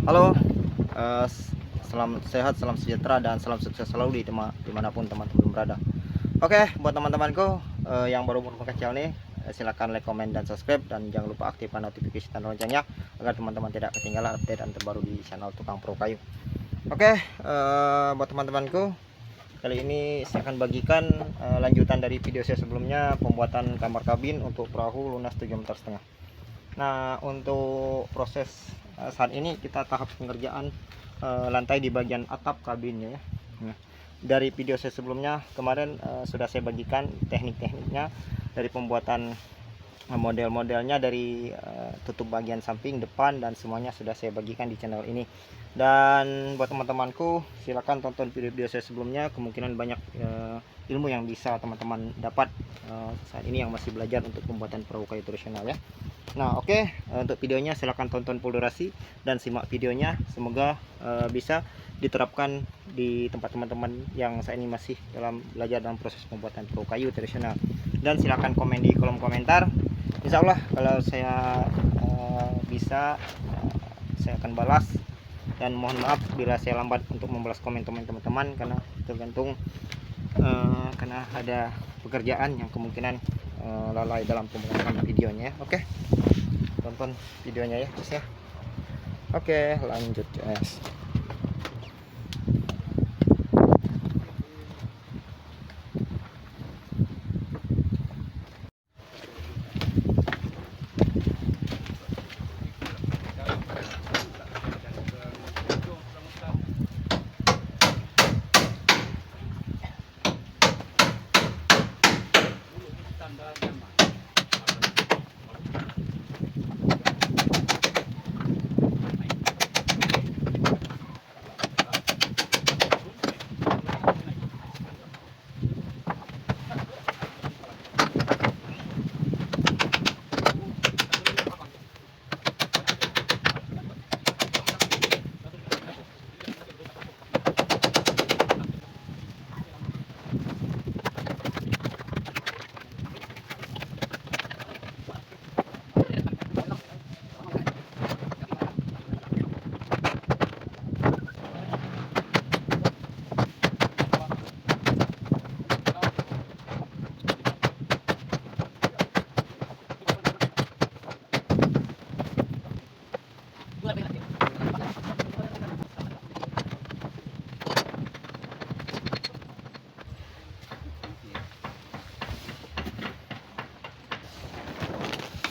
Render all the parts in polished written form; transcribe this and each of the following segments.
Halo, salam sehat, salam sejahtera, dan salam sukses selalu dimanapun teman-teman berada. Oke, buat teman-temanku yang baru menemukan channel ini, silahkan like, comment, dan subscribe, dan jangan lupa aktifkan notifikasi dan loncengnya agar teman-teman tidak ketinggalan update dan terbaru di channel Tukang Pro Kayu. Oke, buat teman-temanku, kali ini saya akan bagikan lanjutan dari video saya sebelumnya, pembuatan kamar kabin untuk perahu lunas 7,5 meter. Nah, untuk proses saat ini kita tahap pengerjaan lantai di bagian atap kabinnya ya. Nah, dari video saya sebelumnya kemarin sudah saya bagikan teknik-tekniknya dari pembuatan model-modelnya, dari tutup bagian samping, depan, dan semuanya sudah saya bagikan di channel ini. Dan buat teman-temanku, silakan tonton video-video saya sebelumnya, kemungkinan banyak ilmu yang bisa teman-teman dapat saat ini yang masih belajar untuk pembuatan perahu kayu tradisional ya. Nah, oke, untuk videonya silahkan tonton full durasi dan simak videonya. Semoga bisa diterapkan di tempat teman-teman yang saat ini masih dalam belajar dalam proses pembuatan perahu kayu tradisional. Dan silahkan komen di kolom komentar. Insya Allah kalau saya bisa, saya akan balas. Dan mohon maaf bila saya lambat untuk membalas komen-komen teman-teman, karena tergantung karena ada pekerjaan yang kemungkinan lalai dalam pembuatan videonya ya. Oke, tonton videonya ya guys ya. Oke, lanjut guys.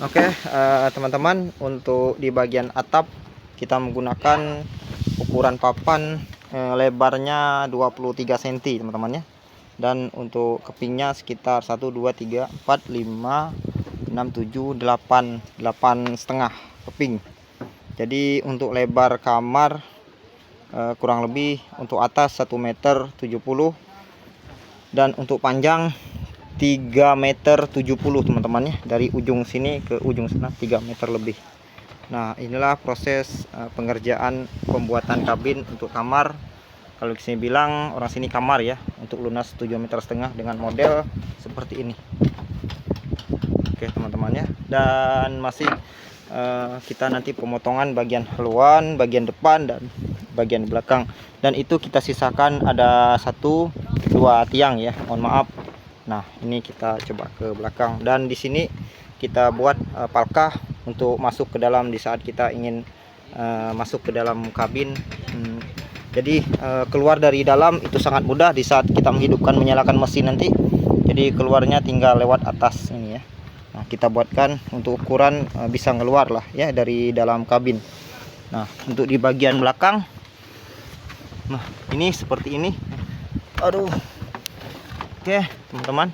Oke, teman-teman, untuk di bagian atap kita menggunakan ukuran papan lebarnya 23 cm teman-teman ya. Dan untuk kepingnya sekitar 1 2 3 4 5 6 7 8 8,5 keping. Jadi untuk lebar kamar kurang lebih untuk atas 1,70 meter, dan untuk panjang 3,70 meter teman-teman ya, dari ujung sini ke ujung sana 3 meter lebih. Nah, inilah proses pengerjaan pembuatan kabin untuk kamar. Kalau sini bilang, orang sini kamar ya, untuk lunas 7,5 meter dengan model seperti ini. Oke teman-teman ya, dan masih kita nanti pemotongan bagian haluan, bagian depan, dan bagian belakang. Dan itu kita sisakan ada 1 2 tiang ya, mohon maaf. Nah, ini kita coba ke belakang, dan di sini kita buat palkah untuk masuk ke dalam di saat kita ingin masuk ke dalam kabin. Jadi keluar dari dalam itu sangat mudah di saat kita menghidupkan menyalakan mesin nanti. Jadi keluarnya tinggal lewat atas ini ya. Nah, kita buatkan untuk ukuran bisa ngeluar lah ya dari dalam kabin. Nah, untuk di bagian belakang, nah ini seperti ini. Aduh. Oke teman-teman,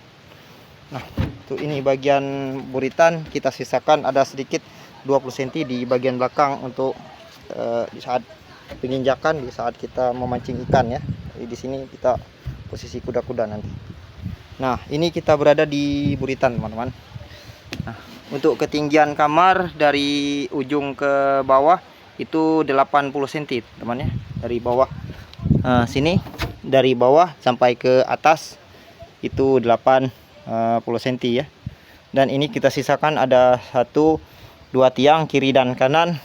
nah untuk ini bagian buritan kita sisakan ada sedikit 20 cm di bagian belakang untuk di saat penginjakan, di saat kita memancing ikan ya. Jadi di sini kita posisi kuda-kuda nanti. Nah, ini kita berada di buritan teman-teman. Nah, untuk ketinggian kamar dari ujung ke bawah itu 80 cm teman ya, dari bawah sini, dari bawah sampai ke atas itu 80 cm ya. Dan ini kita sisakan ada 1 2 tiang kiri dan kanan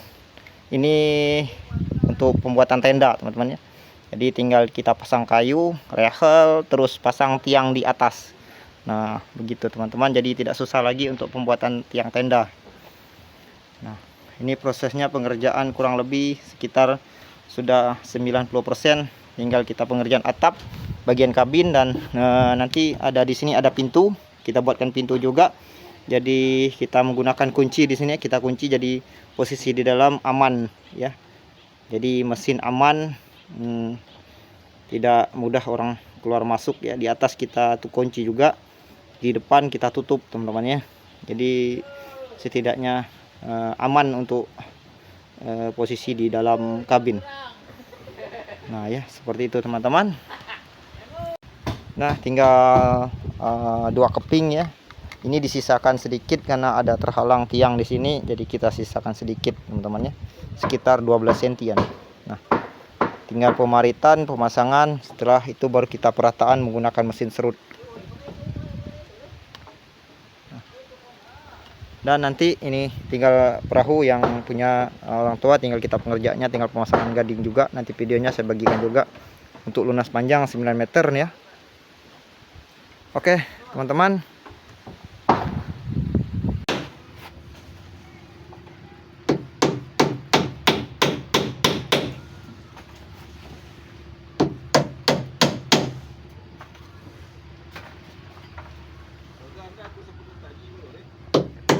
Ini untuk pembuatan tenda teman-teman ya. Jadi tinggal kita pasang kayu, rehel, terus pasang tiang di atas. Nah begitu teman-teman, jadi tidak susah lagi untuk pembuatan tiang tenda. Nah ini prosesnya pengerjaan kurang lebih sekitar sudah 90%. Tinggal kita pengerjaan atap, bagian kabin, dan nanti ada di sini ada pintu. Kita buatkan pintu juga. Jadi kita menggunakan kunci di sini, kita kunci jadi posisi di dalam aman ya. Jadi mesin aman, tidak mudah orang keluar masuk ya. Di atas kita tuh kunci juga, di depan kita tutup teman-teman ya. Jadi setidaknya aman untuk posisi di dalam kabin. Nah ya seperti itu teman-teman. Nah tinggal 2 keping ya. Ini disisakan sedikit karena ada terhalang tiang di sini, jadi kita sisakan sedikit teman-teman ya, sekitar 12 sentian. Nah tinggal pemaritan, pemasangan, setelah itu baru kita perataan menggunakan mesin serut. Dan nanti ini tinggal perahu yang punya orang tua, tinggal kita pengerjaannya, tinggal pemasangan gading juga. Nanti videonya saya bagikan juga untuk lunas panjang 9 meter nih ya. Oke teman-teman.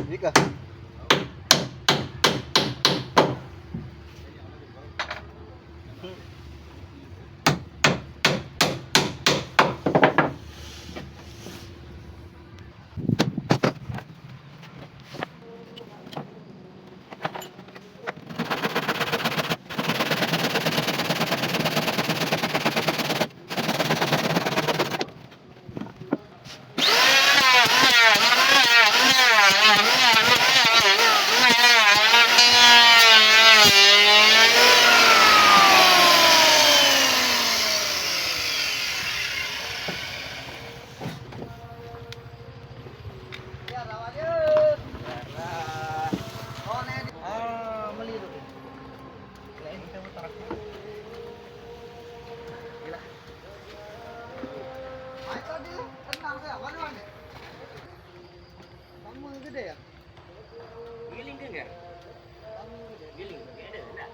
Jika gede ya? Giling kan enggak? Giling, ada enggak?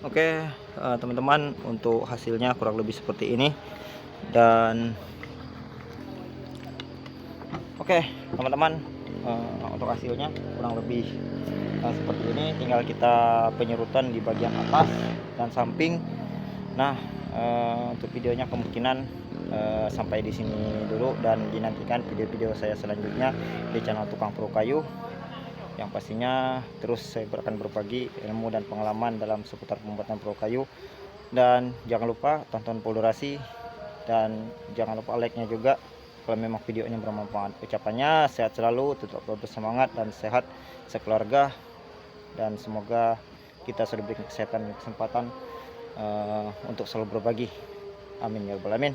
Oke, teman-teman, untuk hasilnya kurang lebih seperti ini. Dan oke teman-teman, untuk untuk hasilnya kurang lebih seperti ini. Tinggal kita penyerutan di bagian atas dan samping. Nah, untuk videonya kemungkinan sampai di sini dulu, dan dinantikan video-video saya selanjutnya di channel Tukang Pro Kayu, yang pastinya terus saya akan berbagi ilmu dan pengalaman dalam seputar pembuatan pro kayu. Dan jangan lupa tonton full durasi, dan jangan lupa like-nya juga kalau memang videonya bermanfaat. Ucapannya sehat selalu, tetap bersemangat dan sehat sekeluarga, dan semoga kita sudah diberi kesehatan dan kesempatan untuk selalu berbagi. Amin ya rabbal alamin.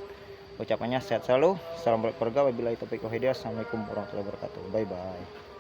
Ucapannya sehat selalu, salam buat keluarga, wabillahi taufiq wal hidayah. Assalamualaikum warahmatullahi wabarakatuh. Bye bye.